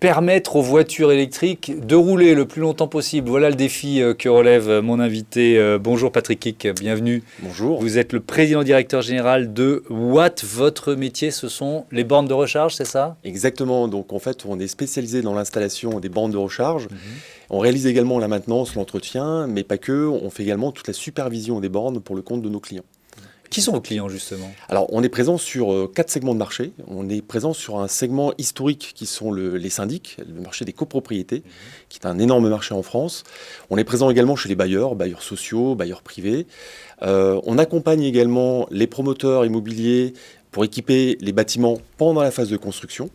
permettre aux voitures électriques de rouler le plus longtemps possible. Voilà le défi que relève mon invité. Bonjour Patrick Kick, bienvenue. Bonjour. Vous êtes le président directeur général de Watt. Votre métier, ce sont les bornes de recharge, c'est ça? Exactement. Donc en fait, on est spécialisé dans l'installation des bornes de recharge. On réalise également la maintenance, l'entretien, mais pas que. On fait également toute la supervision des bornes pour le compte de nos clients. Qui sont vos clients justement? Alors, on est présent sur 4 segments de marché. On est présent sur un segment historique qui sont les syndics, le marché des copropriétés, qui est un énorme marché en France. On est présent également chez les bailleurs sociaux, bailleurs privés. On accompagne également les promoteurs immobiliers pour équiper les bâtiments pendant la phase de construction.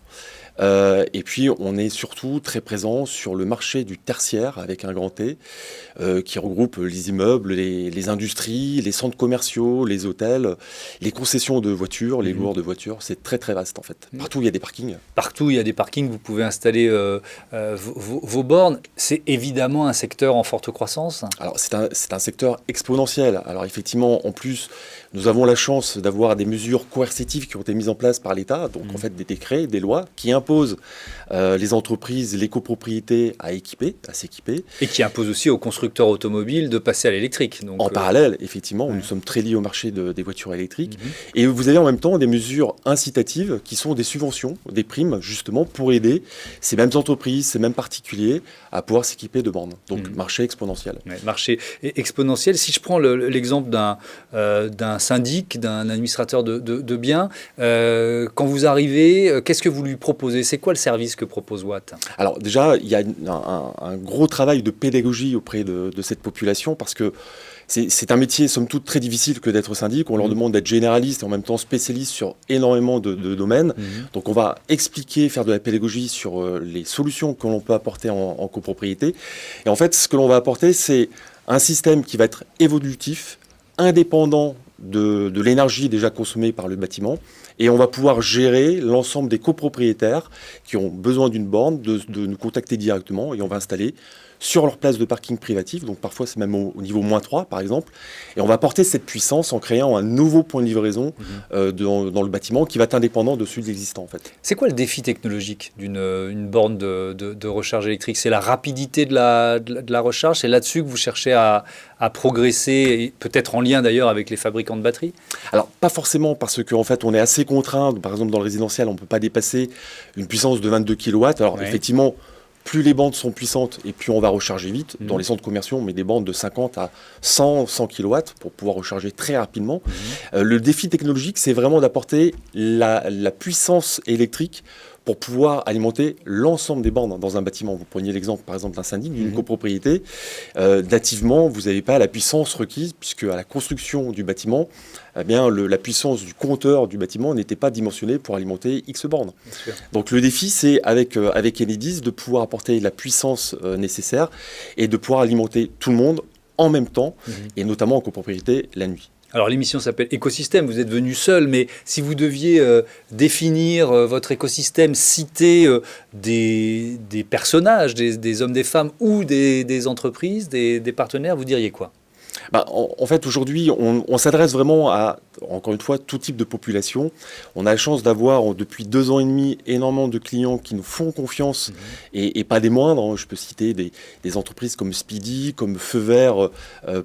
Et puis, on est surtout très présent sur le marché du tertiaire, avec un grand T, qui regroupe les immeubles, les industries, les centres commerciaux, les hôtels, les concessions de voitures, les loueurs de voitures. C'est très, très vaste, en fait. Partout, il y a des parkings. Partout, il y a des parkings, vous pouvez installer vos bornes. C'est évidemment un secteur en forte croissance. Alors, c'est un secteur exponentiel. Alors, effectivement, en plus, nous avons la chance d'avoir des mesures coercitives qui ont été mises en place par l'État, donc en fait des décrets, des lois, qui imposent les entreprises, les copropriétés à s'équiper. Et qui imposent aussi aux constructeurs automobiles de passer à l'électrique. Donc, en parallèle, effectivement, nous sommes très liés au marché des voitures électriques. Et vous avez en même temps des mesures incitatives qui sont des subventions, des primes, justement, pour aider ces mêmes entreprises, ces mêmes particuliers à pouvoir s'équiper de bornes. Donc, marché exponentiel. Ouais, marché exponentiel. Si je prends l'exemple d'un syndic, d'un administrateur de biens, quand vous arrivez, qu'est-ce que vous lui proposez? C'est quoi le service que propose Watt? Alors déjà, il y a un gros travail de pédagogie auprès de cette population parce que c'est un métier, somme toute, très difficile que d'être syndic. On leur demande d'être généraliste et en même temps spécialiste sur énormément de domaines. Donc on va expliquer, faire de la pédagogie sur les solutions que l'on peut apporter en copropriété. Et en fait, ce que l'on va apporter, c'est un système qui va être évolutif, indépendant de l'énergie déjà consommée par le bâtiment, et on va pouvoir gérer l'ensemble des copropriétaires qui ont besoin d'une borne, de nous contacter directement, et on va installer sur leur place de parking privatif, donc parfois c'est même au niveau -3 par exemple, et on va porter cette puissance en créant un nouveau point de livraison dans le bâtiment qui va être indépendant de celui existant en fait. C'est quoi le défi technologique d'une borne de recharge électrique? C'est la rapidité de la recharge? C'est là-dessus que vous cherchez à progresser, peut-être en lien d'ailleurs avec les fabricants de batteries? Alors pas forcément, parce qu'en fait on est assez contraint. Par exemple dans le résidentiel on ne peut pas dépasser une puissance de 22 kW. Alors effectivement, plus les bandes sont puissantes et plus on va recharger vite. Dans les centres commerciaux, on met des bandes de 50 à 100 kW pour pouvoir recharger très rapidement. Le défi technologique, c'est vraiment d'apporter la puissance électrique pour pouvoir alimenter l'ensemble des bornes dans un bâtiment. Vous preniez l'exemple, par exemple, d'un syndic, d'une copropriété. Nativement, vous n'avez pas la puissance requise, puisque à la construction du bâtiment, eh bien, la puissance du compteur du bâtiment n'était pas dimensionnée pour alimenter X bornes. Donc le défi, c'est avec Enedis de pouvoir apporter la puissance nécessaire et de pouvoir alimenter tout le monde en même temps, et notamment en copropriété la nuit. Alors l'émission s'appelle Écosystème, vous êtes venu seul, mais si vous deviez définir votre écosystème, citer des personnages, des hommes, des femmes ou des entreprises, des partenaires, vous diriez quoi? En fait, aujourd'hui, on s'adresse vraiment à, encore une fois, tout type de population. On a la chance d'avoir, depuis 2 ans et demi, énormément de clients qui nous font confiance, et pas des moindres. Je peux citer des entreprises comme Speedy, comme Feu Vert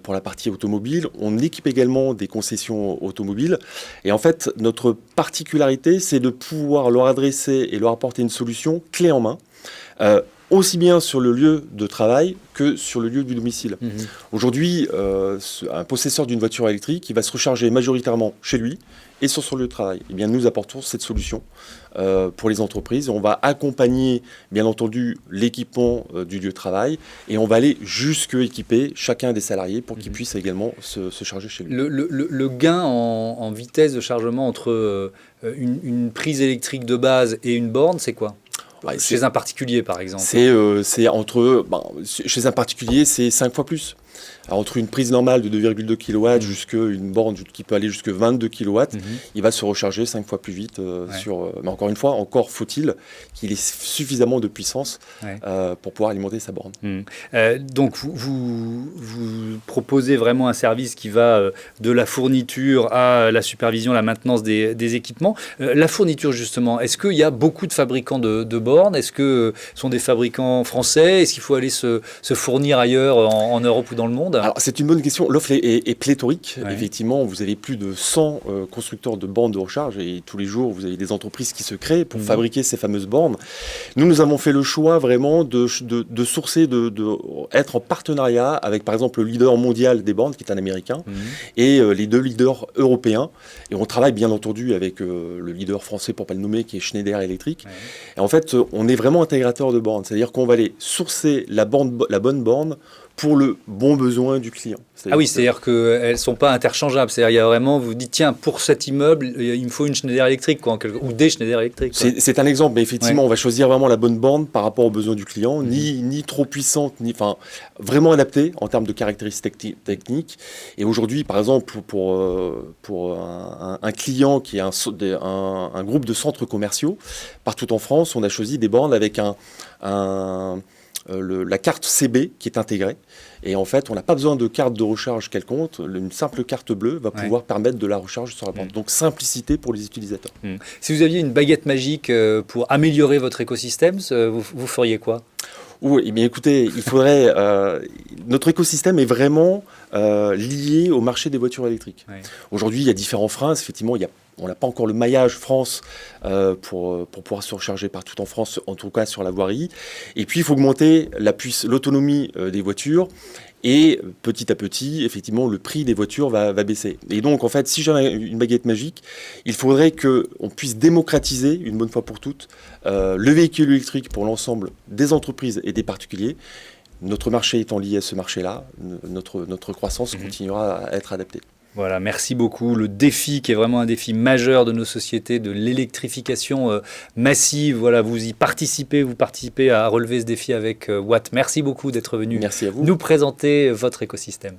pour la partie automobile. On équipe également des concessions automobiles. Et en fait, notre particularité, c'est de pouvoir leur adresser et leur apporter une solution clé en main. Aussi bien sur le lieu de travail que sur le lieu du domicile. Aujourd'hui, un possesseur d'une voiture électrique, il va se recharger majoritairement chez lui et sur son lieu de travail. Eh bien, nous apportons cette solution pour les entreprises. On va accompagner, bien entendu, l'équipement du lieu de travail, et on va aller jusque équiper chacun des salariés pour qu'ils puissent également se charger chez lui. Le gain en vitesse de chargement entre une prise électrique de base et une borne, c'est quoi? Chez un particulier, par exemple. Chez un particulier, c'est 5 fois plus. entre une prise normale de 2,2 kW jusqu'à une borne qui peut aller jusqu'à 22 kW, il va se recharger 5 fois plus vite. Mais encore une fois, encore faut-il qu'il ait suffisamment de puissance pour pouvoir alimenter sa borne. Donc vous proposez vraiment un service qui va de la fourniture à la supervision, la maintenance des équipements. La fourniture justement, est-ce qu'il y a beaucoup de fabricants de bornes? Est-ce que ce sont des fabricants français? Est-ce qu'il faut aller se fournir ailleurs en Europe ou dans le monde? Alors c'est une bonne question. L'offre est pléthorique. Effectivement, vous avez plus de 100 constructeurs de bornes de recharge et tous les jours vous avez des entreprises qui se créent pour fabriquer ces fameuses bornes. Nous avons fait le choix vraiment de sourcer, être en partenariat avec par exemple le leader mondial des bornes qui est un Américain et les 2 leaders européens. Et on travaille bien entendu avec le leader français pour pas le nommer qui est Schneider Electric. Et en fait, on est vraiment intégrateur de bornes. C'est-à-dire qu'on va aller sourcer la bonne borne pour le bon besoin du client. C'est-à-dire qu'elles ne sont pas interchangeables. C'est-à-dire il y a vraiment, vous dites, tiens, pour cet immeuble, il me faut une Schneider électrique, ou des Schneider électriques. C'est un exemple, mais effectivement, on va choisir vraiment la bonne borne par rapport aux besoins du client, ni trop puissante, vraiment adaptée en termes de caractéristiques techniques. Et aujourd'hui, par exemple, pour un client qui est un groupe de centres commerciaux, partout en France, on a choisi des bornes avec la carte CB qui est intégrée. Et en fait, on n'a pas besoin de carte de recharge quelconque. Une simple carte bleue va pouvoir permettre de la recharge sur la borne. Donc, simplicité pour les utilisateurs. Si vous aviez une baguette magique pour améliorer votre écosystème, vous feriez quoi? Oui, mais écoutez, il faudrait... notre écosystème est vraiment lié au marché des voitures électriques. Aujourd'hui, il y a différents freins. Effectivement, on n'a pas encore le maillage France pour pouvoir se recharger partout en France, en tout cas sur la voirie. Et puis, il faut augmenter l'autonomie des voitures. Et petit à petit, effectivement, le prix des voitures va baisser. Et donc, en fait, si j'avais une baguette magique, il faudrait qu'on puisse démocratiser, une bonne fois pour toutes, le véhicule électrique pour l'ensemble des entreprises et des particuliers. Notre marché étant lié à ce marché-là, notre croissance continuera à être adaptée. Voilà, merci beaucoup. Le défi qui est vraiment un défi majeur de nos sociétés, de l'électrification massive, voilà, vous participez à relever ce défi avec Watt. Merci beaucoup d'être venu Merci à vous. nous présenter votre écosystème.